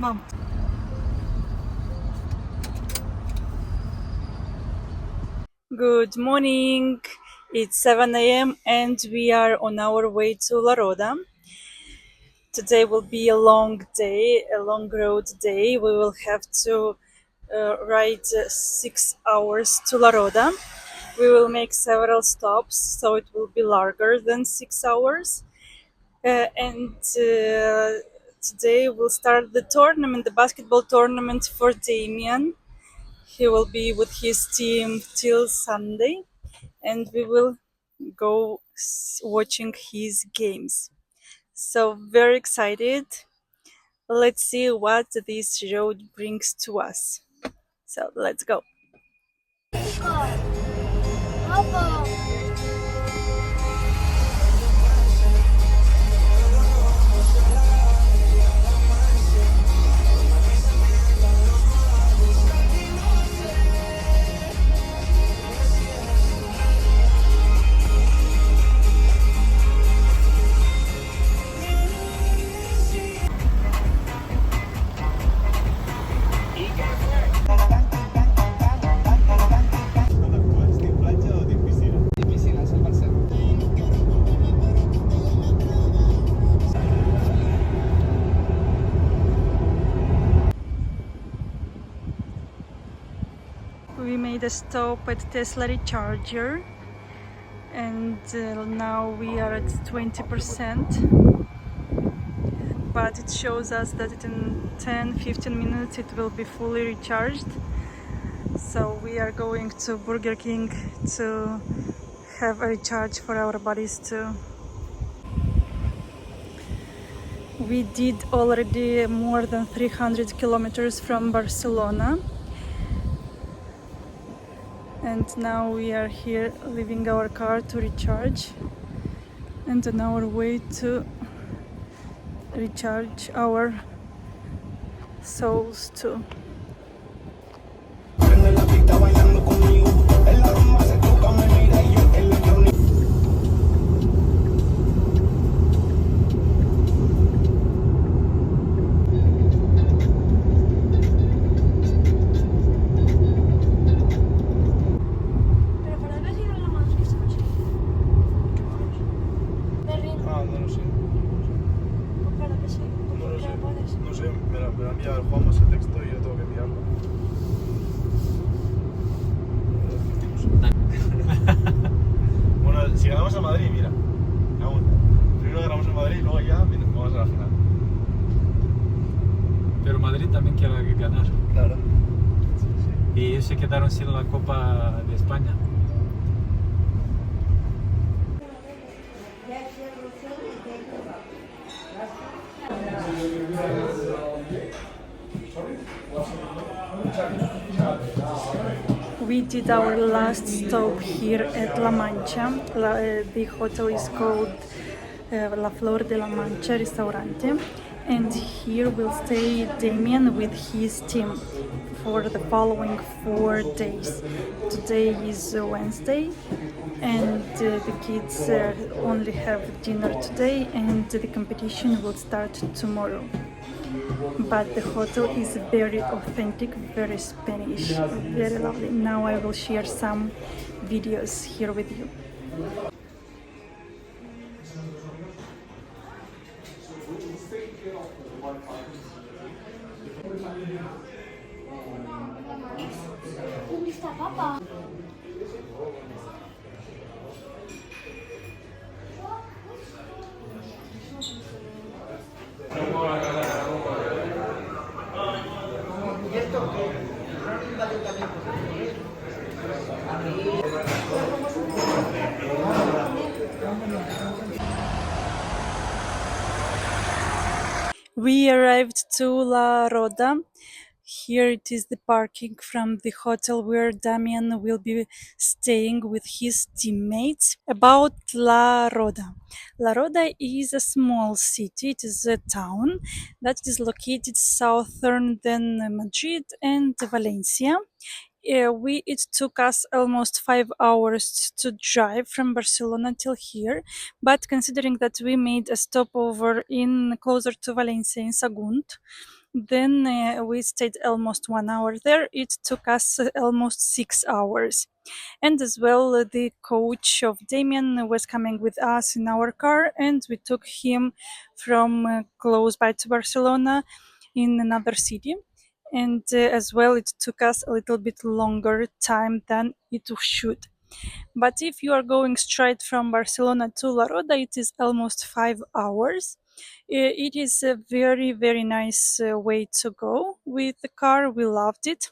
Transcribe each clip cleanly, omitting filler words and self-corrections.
Vamos. Good morning. It's 7 a.m. and we are on our way to La Roda. Today will be a long day, a long road day. We will have to ride 6 hours to La Roda. We will make several stops, so it will be longer than 6 hours. And today we'll start the tournament, the basketball tournament for Damian. He will be with his team till Sunday, and we will go watching his games. So very excited. Let's see what this road brings to us. So let's go. We made a stop at Tesla Recharger, and now we are at 20%, but it shows us that in 10-15 minutes it will be fully recharged. So we are going to Burger King to have a recharge for our bodies too. We did already more than 300 kilometers from Barcelona, and now we are here leaving our car to recharge and on our way to recharge our souls too. Bueno, si ganamos a Madrid, mira, aún. Primero ganamos a Madrid y luego ya vamos a la final. Pero Madrid también quiere ganar. Claro. Y ellos se quedaron sin la Copa de España. We did our last stop here at La Mancha. The hotel is called La Flor de la Mancha Restaurante, and here will stay Damian with his team for the following 4 days. Today is Wednesday, and the kids only have dinner today, and the competition will start tomorrow. But the hotel is very authentic, very Spanish, very lovely. Now I will share some videos here with you. We arrived to La Roda. Here it is the parking from the hotel where Damian will be staying with his teammates. About La Roda. La Roda is a small city. It is a town that is located southern than Madrid and Valencia. It took us almost 5 hours to drive from Barcelona till here, but considering that we made a stopover in closer to Valencia in Sagunt, Then we stayed almost 1 hour there. It took us almost 6 hours. And as well, the coach of Damian was coming with us in our car, and we took him from close by to Barcelona in another city. And as well, it took us a little bit longer time than it should. But if you are going straight from Barcelona to La Roda, it is almost 5 hours. It is a very, very nice way to go with the car. We loved it.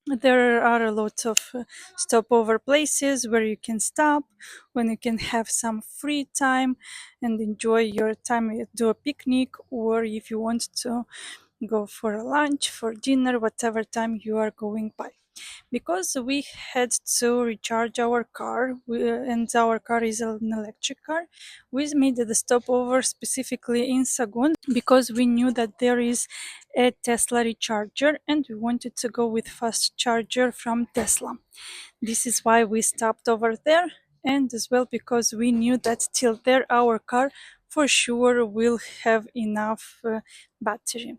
There are a lot of stopover places where you can stop, when you can have some free time and enjoy your time, do a picnic, or if you want to go for a lunch, for dinner, whatever time you are going by. Because we had to recharge our car, and our car is an electric car, we made the stopover specifically in Sagunt because we knew that there is a Tesla recharger and we wanted to go with fast charger from Tesla. This is why we stopped over there, and as well because we knew that till there our car for sure will have enough battery.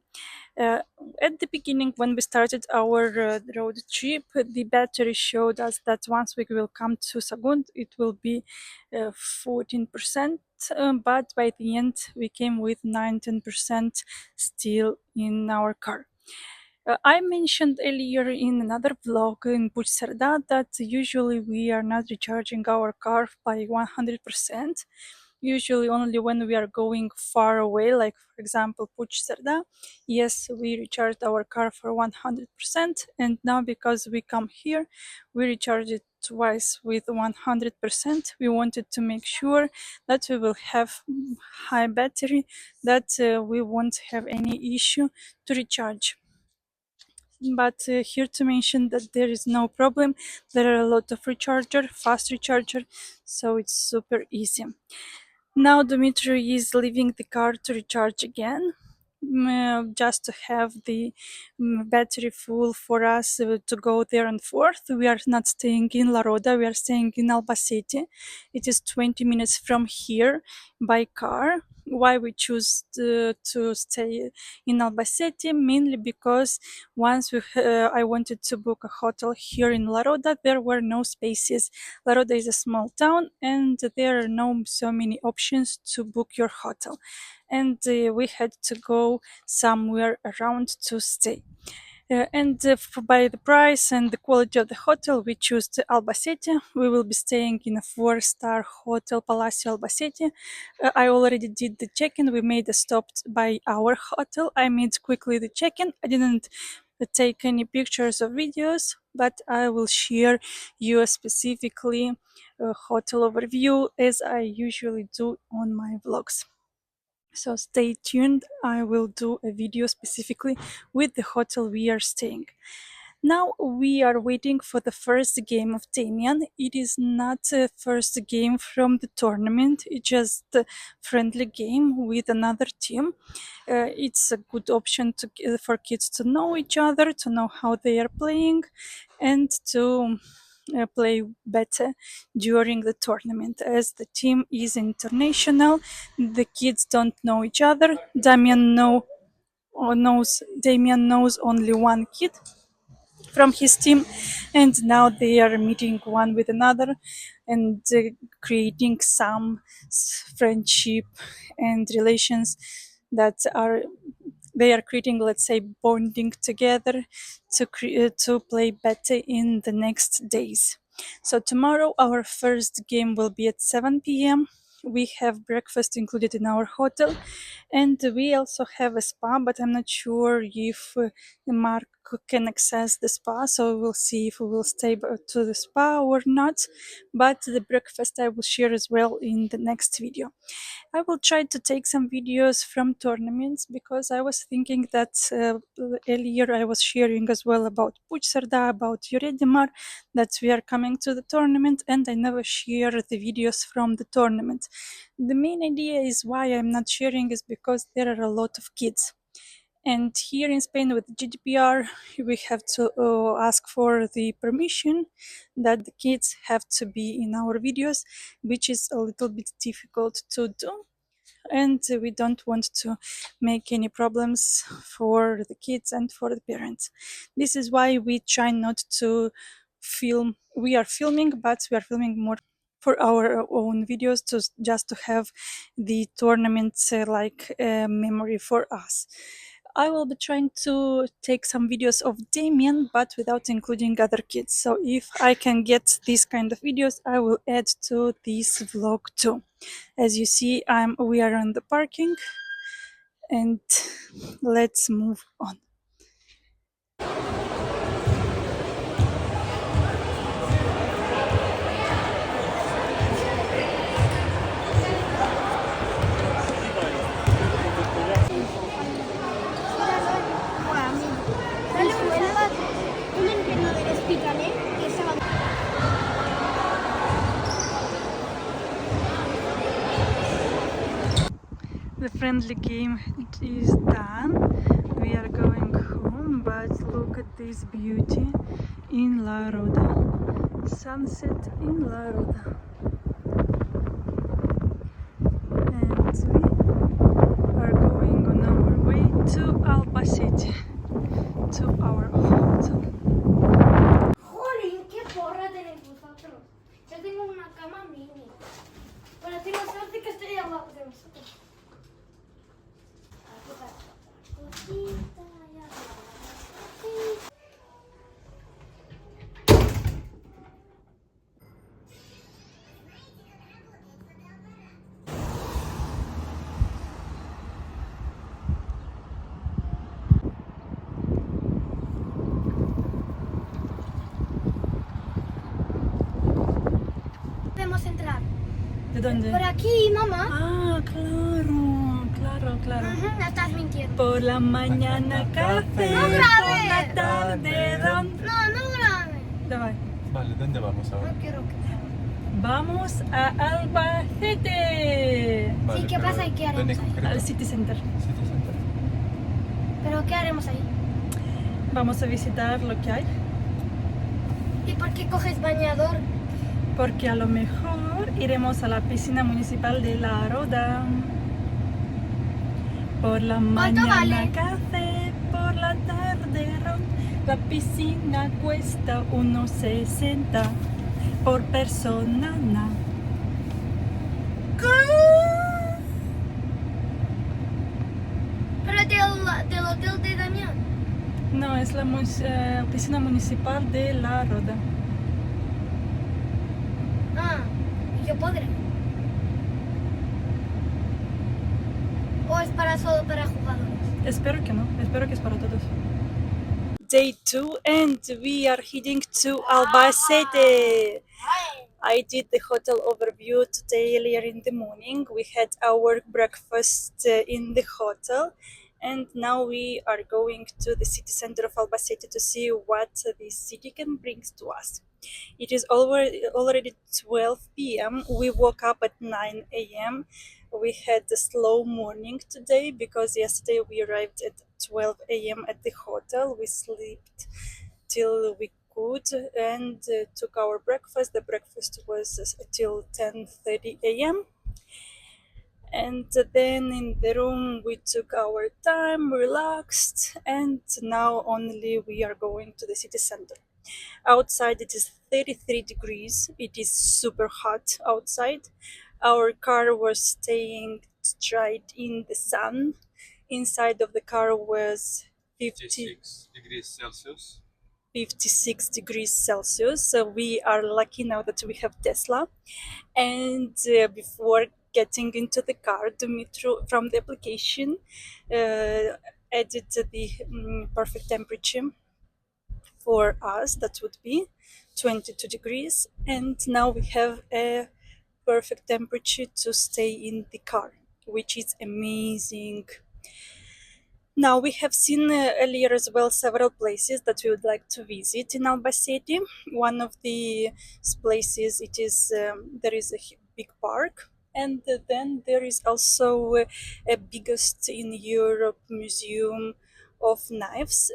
Uh, at the beginning, when we started our road trip, the battery showed us that once we will come to Sagunt, it will be 14%, but by the end, we came with 19% still in our car. I mentioned earlier in another vlog in Puigcerdà that usually we are not recharging our car by 100%. Usually only when we are going far away, like for example Puigcerdà, yes, we recharged our car for 100%, and now because we come here, we recharge it twice with 100%. We wanted to make sure that we will have high battery, that we won't have any issue to recharge. But here to mention that there is no problem. There are a lot of recharger, fast recharger, so it's super easy. Now Dmitry is leaving the car to recharge again, just to have the battery full for us to go there and forth. We are not staying in La Roda, we are staying in Albacete. It is 20 minutes from here by car. Why we choose to stay in Albacete? Mainly because once I wanted to book a hotel here in La Roda, there were no spaces. La Roda is a small town and there are no so many options to book your hotel, and we had to go somewhere around to stay. By the price and the quality of the hotel, we choose the Albacete. We will be staying in a 4-star hotel, Palacio Albacete. I already did the check-in. We made a stop by our hotel. I made quickly the check-in. I didn't take any pictures or videos, but I will share you specifically a hotel overview as I usually do on my vlogs. So stay tuned. I will do a video specifically with the hotel we are staying. Now we are waiting for the first game of Damian. It is not a first game from the tournament, it's just a friendly game with another team. It's a good option for kids to know each other, to know how they are playing, and to play better during the tournament. As the team is international, the kids don't know each other. Damian knows only one kid from his team, and now they are meeting one with another and creating some friendship and relations that are they are creating, let's say, bonding together to play better in the next days. So tomorrow our first game will be at 7 p.m. We have breakfast included in our hotel, and we also have a spa, but I'm not sure if Mark can access the spa, so we'll see if we will stay to the spa or not. But the breakfast I will share as well in the next video. I will try to take some videos from tournaments because I was thinking that earlier I was sharing as well about Puigcerdà, about Lloret that we are coming to the tournament, and I never share the videos from the tournament. The main idea is why I'm not sharing is because there are a lot of kids. And here in Spain with GDPR, we have to ask for the permission that the kids have to be in our videos, which is a little bit difficult to do. and we don't want to make any problems for the kids and for the parents. This is why we try not to film. We are filming, but we are filming more for our own videos, to just to have the tournaments like a memory for us. I will be trying to take some videos of Damian, but without including other kids. So if I can get these kind of videos, I will add to this vlog too. As you see, we are on the parking, and let's move on. The friendly game is done. We are going home, but look at this beauty in La Roda. Sunset in La Roda. And we are going on our way to Albacete, to our hotel. Jolín, qué porra tenéis vosotros. Yo tengo una cama mini. Pero tengo suerte que estoy al lado de vosotros. Aquí para otra cosita, ya cosita. Podemos entrar. ¿De dónde? Por aquí, mamá. Ah, claro. Ujú, no estás mintiendo. Por la mañana café, No por grabes. la tarde ron. No grabes. Давай. Vale, ¿dónde vamos ahora? No quiero que grabes. Vamos a Albacete, Vale, ¿qué pero pasa y qué haremos ¿dónde ahí? concreto? al City Center. City Center. ¿Pero qué haremos ahí? Vamos a visitar lo que hay, ¿Y por qué coges bañador? porque a lo mejor iremos a la piscina municipal de La Roda. Por la mañana vale? café, por la tarde ron. La piscina cuesta 1,60 por persona. Pero del hotel de Damian. No, es la piscina municipal de La Roda. Ah, yo podré. ¿O es solo para jugadores? Espero que no, espero que es para todos. Day 2 and we are heading to Albacete. I did the hotel overview today earlier in the morning. We had our breakfast in the hotel, and now we are going to the city center of Albacete to see what the city can bring to us. It is already 12 p.m. We woke up at 9 a.m. We had a slow morning today because yesterday we arrived at 12 a.m. at the hotel. We slept till we could and took our breakfast. The breakfast was till 10:30 a.m. And then in the room we took our time, relaxed, and now only we are going to the city center. Outside it is 33 degrees. It is super hot outside. Our car was staying dried in the sun. Inside of the car was 56 degrees Celsius. 56 degrees Celsius. So we are lucky now that we have Tesla. And before getting into the car, Dimitri from the application added the perfect temperature for us. That would be 22 degrees. And now we have a perfect temperature to stay in the car, which is amazing. Now we have seen earlier as well several places that we would like to visit in Albacete. One of the places there is a big park, and then there is also a biggest in Europe museum of knives.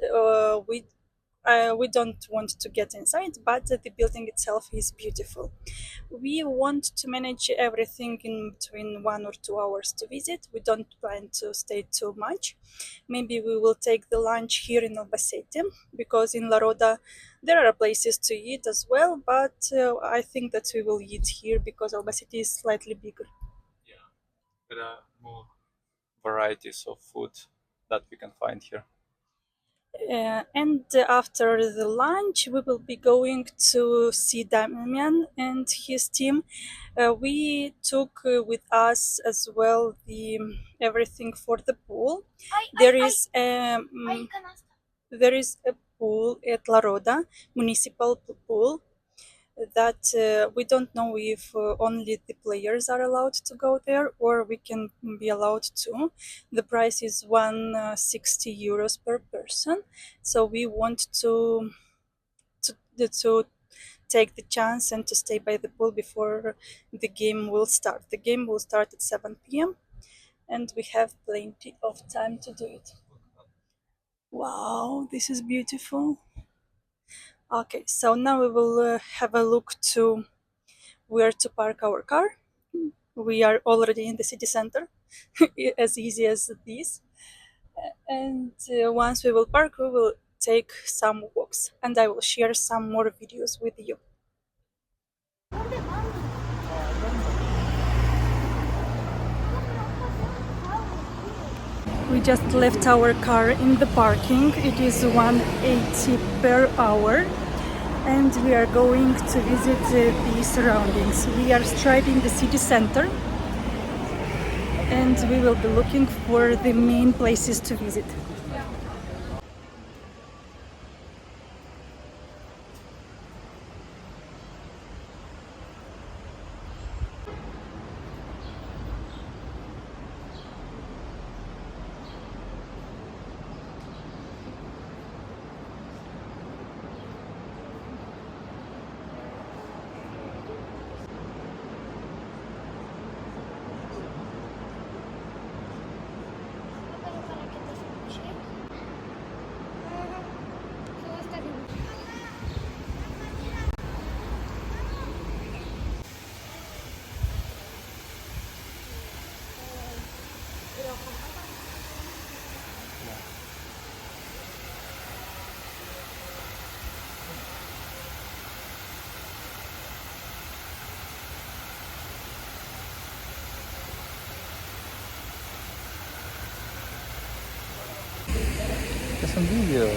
we don't want to get inside, but the building itself is beautiful. We want to manage everything in between 1 or 2 hours to visit. We don't plan to stay too much. Maybe we will take the lunch here in Albacete, because in La Roda there are places to eat as well, but I think that we will eat here because Albacete is slightly bigger. Yeah, there are more varieties of food that we can find here. And after the lunch, we will be going to see Damian and his team. We took with us as well the everything for the pool. There is there is a pool at La Roda, municipal pool, that we don't know if only the players are allowed to go there or we can be allowed to. The price is 160 euros per person, so we want to take the chance and to stay by the pool before the game will start. The game will start at 7 p.m. and we have plenty of time to do it. Wow, this is beautiful. Okay, so now we will have a look to where to park our car. We are already in the city center, as easy as this. And once we will park, we will take some walks, and I will share some more videos with you. We just left our car in the parking. It is 180 per hour, and we are going to visit the surroundings. We are striving the city center, and we will be looking for the main places to visit. Es un vídeo.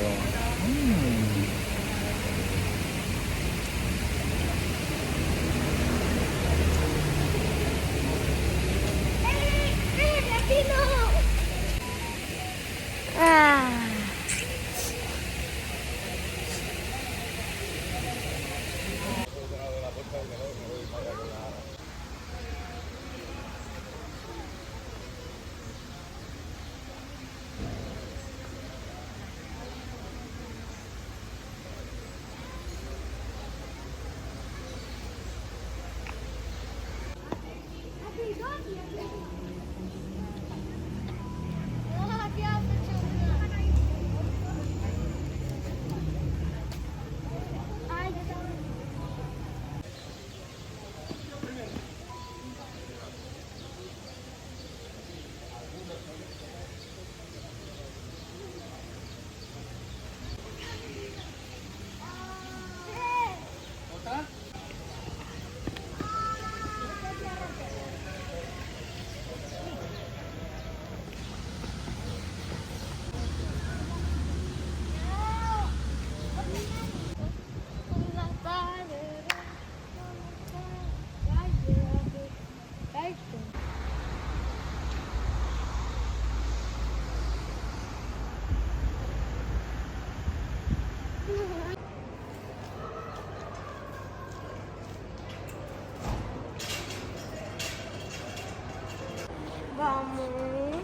Vamos.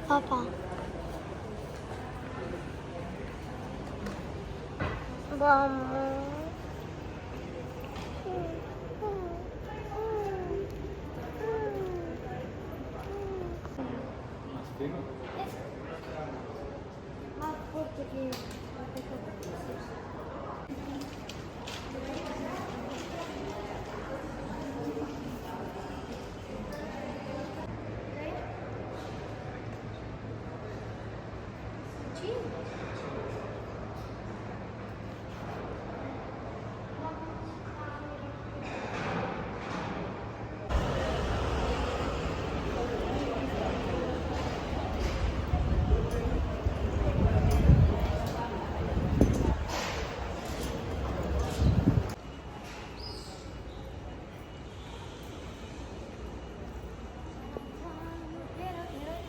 Papá. Vamos. Más fuerte que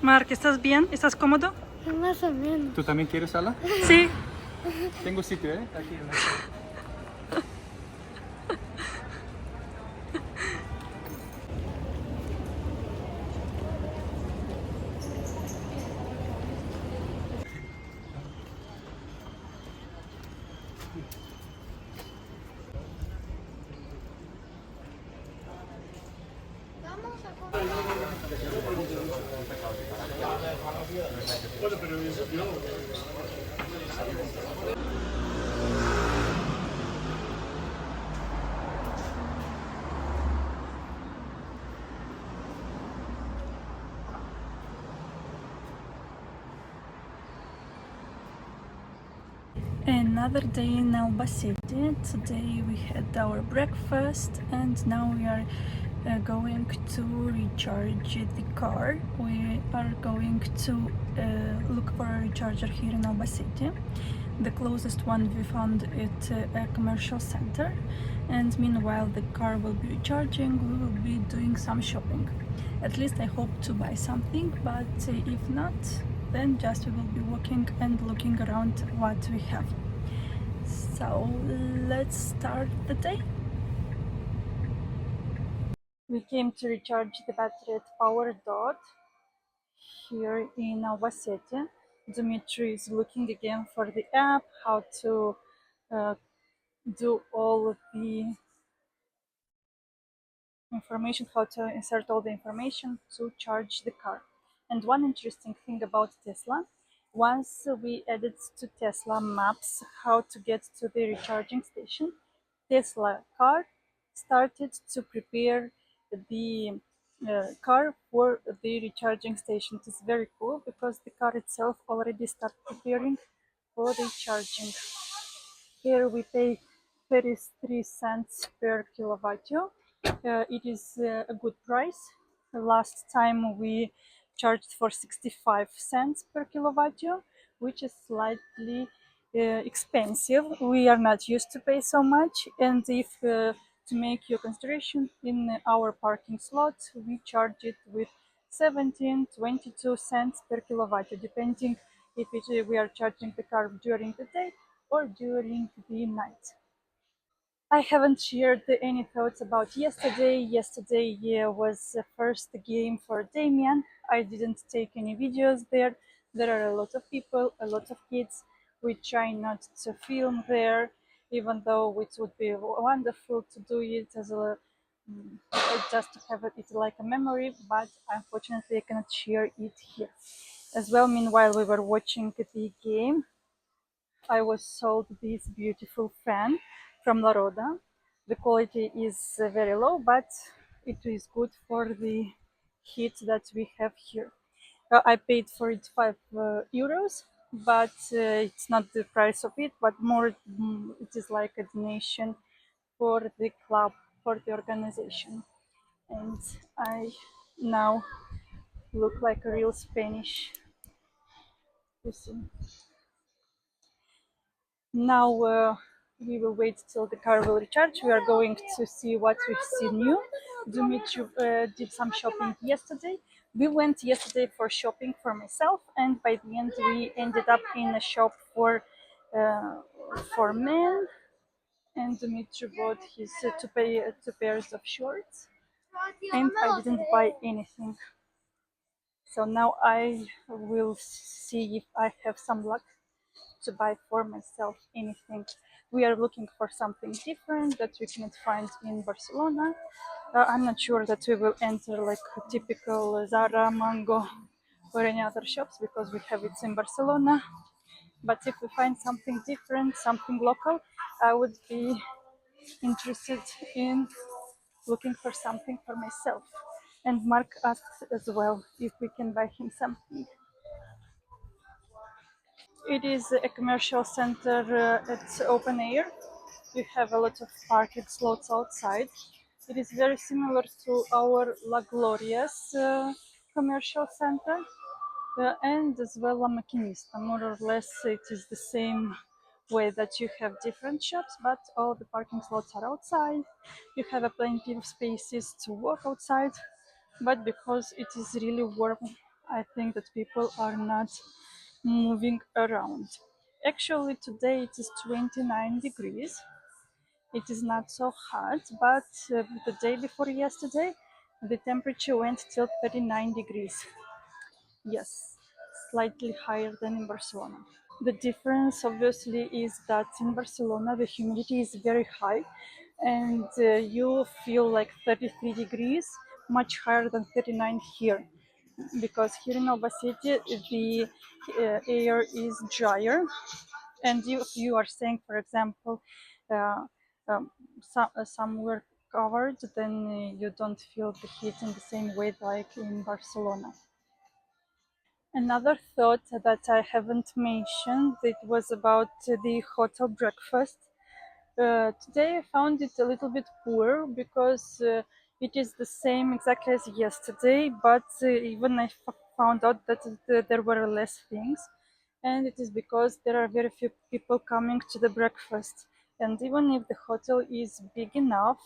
Mark, ¿estás bien? ¿Estás cómodo? Más o menos. ¿Tú también quieres sala? Sí. Tengo sitio, ¿eh? Aquí en la... Vamos a comer. Another day in Albacete. Today we had our breakfast and now we are going to recharge the car. We are going to look for a recharger here in Albacete. The closest one we found at a commercial center, and meanwhile the car will be recharging. We will be doing some shopping. At least I hope to buy something, but if not, then just we will be walking and looking around what we have. So let's start the day. We came to recharge the battery at Power Dot here in Albacete. Dimitri is looking again for the app, how to do all the information, how to insert all the information to charge the car. And one interesting thing about Tesla, once we added to Tesla Maps how to get to the recharging station, Tesla car started to prepare the car for the recharging station. It is very cool because the car itself already started preparing for the charging. Here we pay 33 cents per kilowatt. It is a good price. Last time we charged for 65 cents per kilowatt, which is slightly expensive. We are not used to pay so much, and if to make your consideration, in our parking slot we charge it with 17-22 cents per kilowatt, depending if we are charging the car during the day or during the night. I haven't shared any thoughts about yesterday. Yesterday was the first game for Damian. I didn't take any videos there. There are a lot of people, a lot of kids. We try not to film there, even though it would be wonderful to do it as a just to have it like a memory, but unfortunately I cannot share it here. As well, meanwhile we were watching the game, I was sold this beautiful fan from Roda. The quality is very low, but it is good for the heat that we have here. I paid for it 5 euros, but it's not the price of it, but more it is like a donation for the club, for the organization. And I now look like a real Spanish person. Now we will wait till the car will recharge. We are going to see what we see new. Dimitri did some shopping yesterday. We went yesterday for shopping for myself, and by the end we ended up in a shop for men. And Dimitri bought his two pairs of shorts, and I didn't buy anything. So now I will see if I have some luck to buy for myself anything. We are looking for something different that we cannot find in Barcelona. I'm not sure that we will enter like typical Zara, Mango, or any other shops because we have it in Barcelona. But if we find something different, something local, I would be interested in looking for something for myself. And Mark asked as well if we can buy him something. It is a commercial center at open air. We have a lot of parking slots outside. It is very similar to our La Gloria's commercial center and as well La Maquinista. More or less, it is the same way that you have different shops, but all the parking slots are outside. You have plenty of spaces to walk outside, but because it is really warm I think that people are not moving around. Actually, today it is 29 degrees. It is not so hot, but the day before yesterday, the temperature went till 39 degrees. Yes, slightly higher than in Barcelona. The difference obviously is that in Barcelona the humidity is very high and you feel like 33 degrees, much higher than 39 here. Because here in Albacete the air is drier, and if you are staying, for example, uh, somewhere covered, then you don't feel the heat in the same way like in Barcelona. Another thought that I haven't mentioned, it was about the hotel breakfast. Today I found it a little bit poor because it is the same exactly as yesterday, but even I found out that there were less things, and it is because there are very few people coming to the breakfast. And even if the hotel is big enough,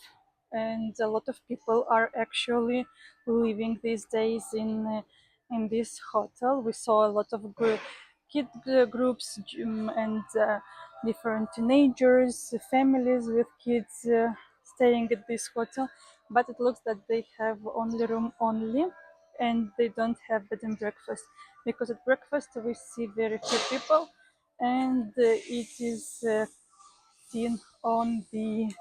and a lot of people are actually living these days in this hotel, we saw a lot of kid groups and different teenagers, families with kids staying at this hotel, but it looks that they have only room only, and they don't have bed and breakfast, because at breakfast we see very few people, and it is seen on the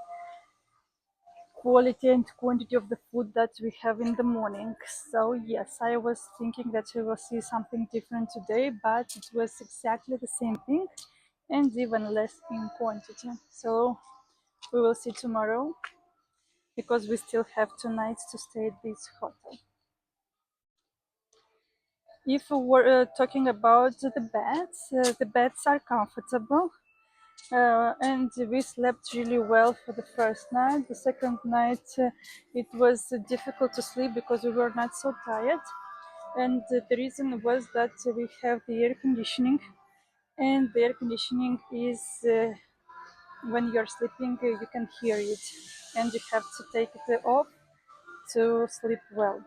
quality and quantity of the food that we have in the morning. So yes, I was thinking that we will see something different today, but it was exactly the same thing and even less in quantity. So we will see tomorrow, because we still have 2 nights to stay at this hotel. If we were talking about the beds are comfortable, and we slept really well for the first night. The second night, it was difficult to sleep because we were not so tired, and the reason was that we have the air conditioning, and the air conditioning is when you're sleeping, you can hear it, and you have to take it off to sleep well.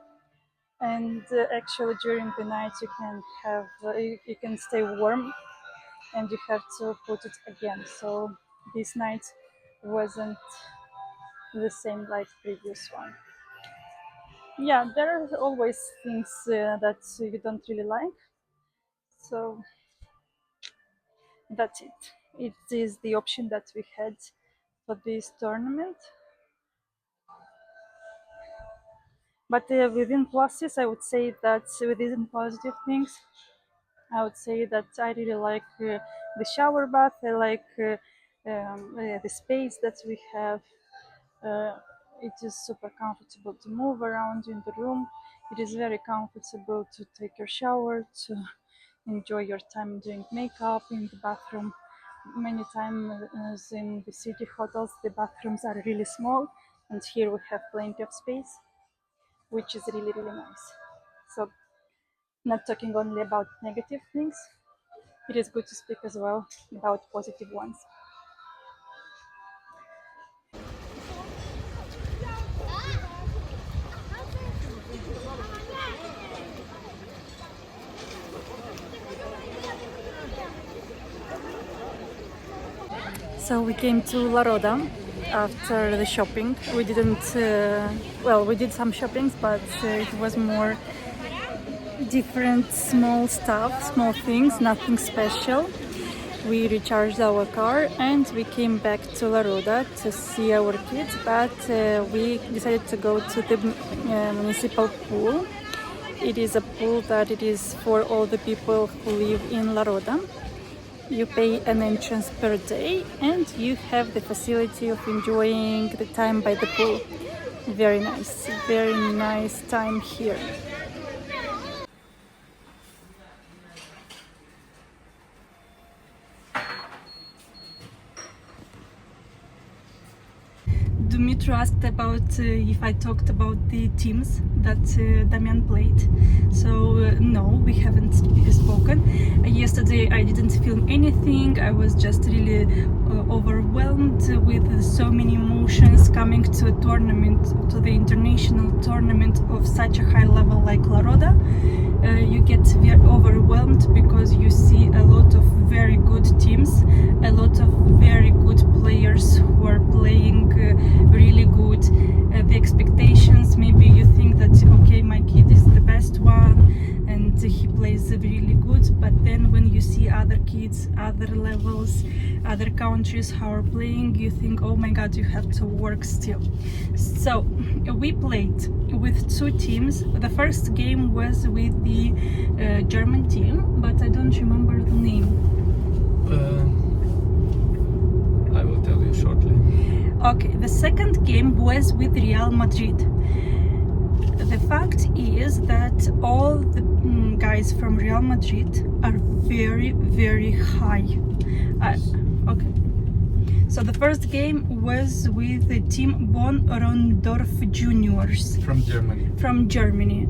And actually, during the night, you can have you can stay warm, and you have to put it again. So this night wasn't the same like previous one. Yeah, there are always things that you don't really like. So that's it. It is the option that we had for this tournament. But within pluses, I would say that within positive things, I would say that I really like the shower bath. I like the space that we have. Uh, it is super comfortable to move around in the room. It is very comfortable to take your shower, to enjoy your time doing makeup in the bathroom. Many times in the city hotels, the bathrooms are really small, and here we have plenty of space, which is really, really nice. So, not talking only about negative things, it is good to speak as well about positive ones. So we came to La Roda after the shopping. We didn't, we did some shoppings, but it was more different small stuff, small things, nothing special. We recharged our car and we came back to La Roda to see our kids, but we decided to go to the municipal pool. It is a pool that it is for all the people who live in La Roda. You pay an entrance per day and you have the facility of enjoying the time by the pool. Very nice time here. Dimitri asked about if I talked about the teams that Damian played. So no, we haven't spoken. Yesterday I didn't film anything. I was just really overwhelmed with so many emotions coming to a tournament, to the international tournament of such a high level like La Roda. You get very overwhelmed because you see a lot of very good teams, a lot of very good players who are playing really good. The expectations, maybe you think that okay, my kid is the best one and he plays really good, but then when you see other kids, other levels, other countries how are playing, you think, oh my god, you have to work still. So we played with two teams. The first game was with the German team, but I don't remember the name. I will tell you shortly. Okay, the second game was with Real Madrid. The fact is that all the guys from Real Madrid are very, very high. Okay. So the first game was with the team Bonn Rondorf Juniors. From Germany. From Germany.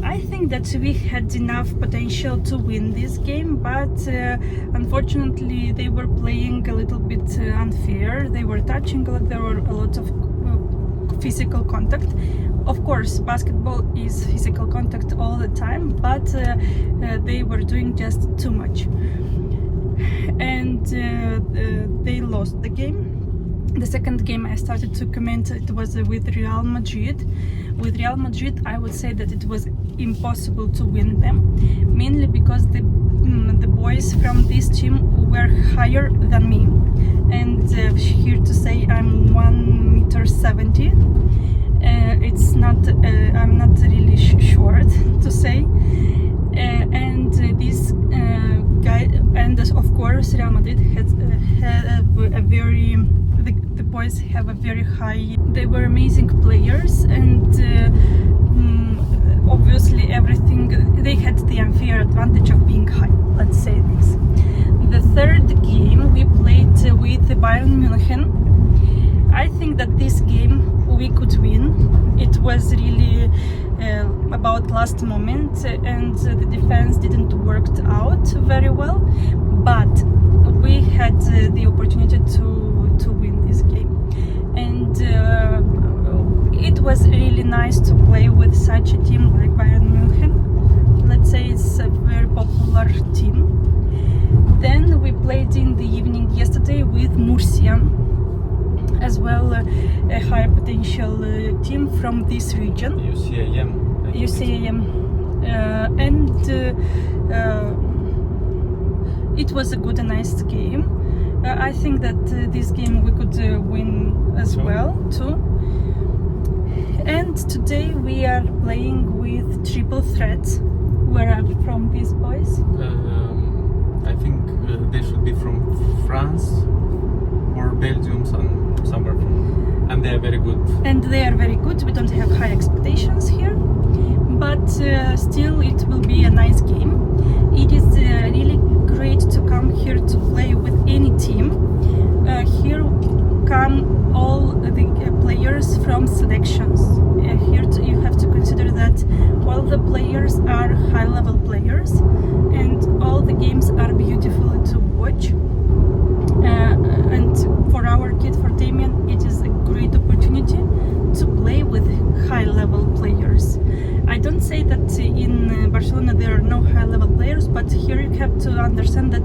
I think that we had enough potential to win this game, but unfortunately they were playing a little bit unfair. They were touching a lot, there were a lot of physical contact. Of course, basketball is physical contact all the time, but they were doing just too much. And they lost the game. The second game I started to comment, it was with Real Madrid. With Real Madrid, I would say that it was impossible to win them, mainly because the boys from this team were higher than me. And here to say I'm 1.70 m. It's not, I'm not really short to say. And this guy, and of course Real Madrid had a very, the boys have a very high, they were amazing players, and obviously everything, they had the unfair advantage of being high, let's say this. The third game we played with Bayern München. I think that this game we could win. It was really about last moment, and the defense didn't work out very well, but we had the opportunity to win this game. And it was really nice to play with such a team like Bayern München. Let's say it's a very popular team. Then we played in the evening yesterday with Murcia, as well a high potential team from this region. UCAM. And it was a good and nice game. I think that this game we could win as well too. And today we are playing with triple threat. Where are from these boys? I think they should be from France or Belgium, somewhere from, and they are very good. And they are very good. We don't have high expectations here, but still it will be a nice game. It is really great to come here to play with any team. Here come all the players from selections. Here you have to consider that all the players are high-level players, and all the games are beautiful to watch. And for our kid, for Damian, it is a great opportunity to play with high-level players. I don't say that in Barcelona there are no high-level players, but here you have to understand that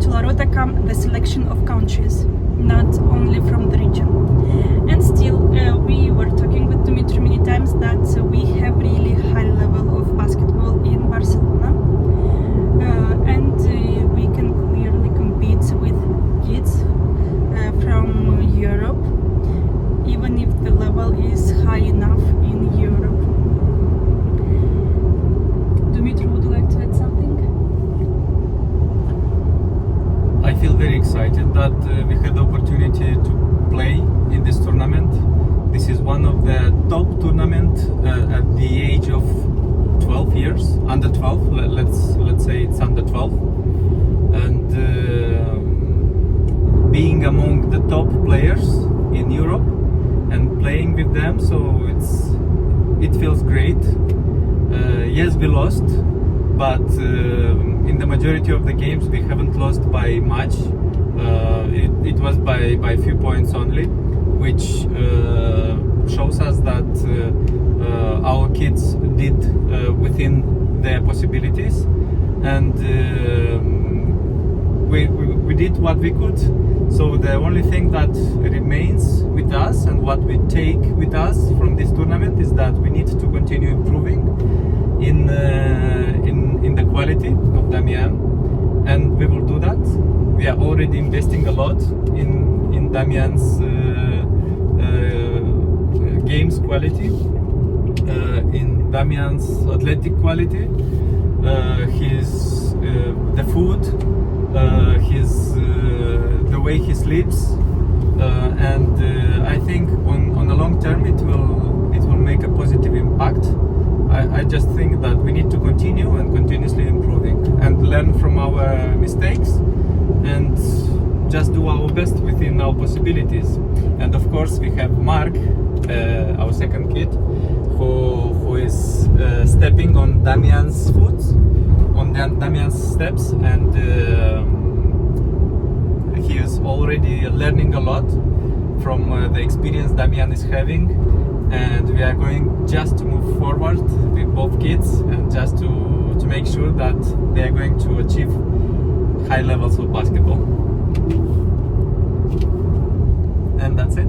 to La Roda come the selection of countries, not only from the region. And still, we were talking with Dimitri many times that we have really high level of basketball in Barcelona, and we can clearly compete with kids from Europe, even if the level is high enough in Europe. Dimitri, would you like to add something? I feel very excited that we had the opportunity to play in this tournament. This is one of the top tournaments at the age of 12 years, under 12. Let's say it's under 12, and being among the top players in Europe and playing with them, so it feels great. Yes, we lost, but in the majority of the games we haven't lost by much. It was by few points only, which shows us that our kids did within their possibilities, and we did what we could. So the only thing that remains with us and what we take with us from this tournament is that we need to continue improving in the quality of Damian, and we will do that. We are already investing a lot in Damian's games quality, in Damian's athletic quality, his the food, his the way he sleeps, and I think on a long term it will make a positive impact. I just think that we need to continue and continuously improving and learn from our mistakes and just do our best within our possibilities. And of course we have Mark, our second kid, who is stepping on Damian's foot, on Damian's steps, and he is already learning a lot from the experience Damian is having, and we are going just to move forward with both kids and just to make sure that they are going to achieve high levels of basketball. And that's it.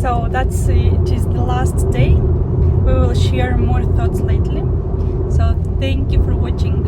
So that's it is the last day. We will share more thoughts lately. So thank you for watching.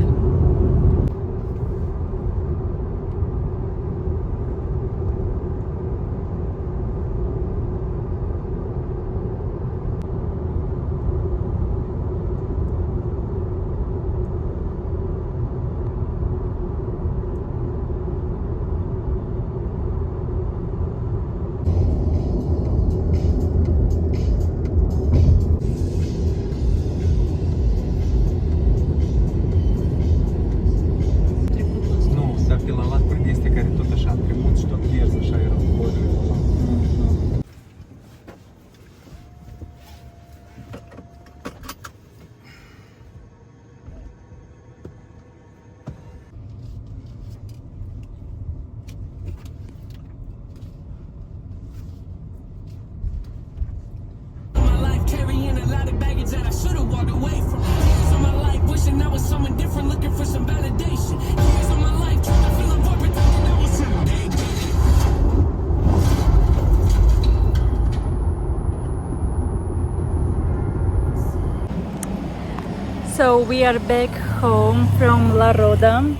That I should have walked away from. Years of my life wishing I was someone different, looking for some validation. Years of my life trying to fill up everything that I was saying. So we are back home from La Roda.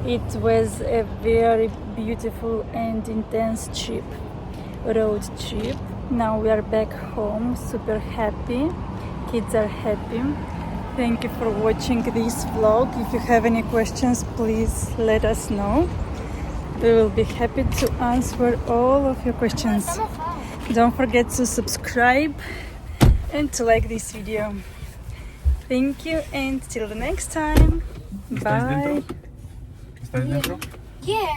It was a very beautiful and intense trip, road trip. Now we are back home, super happy. Kids are happy. Thank you for watching this vlog. If you have any questions, please let us know. We will be happy to answer all of your questions. Don't forget to subscribe and to like this video. Thank you and till the next time. Bye. Yeah.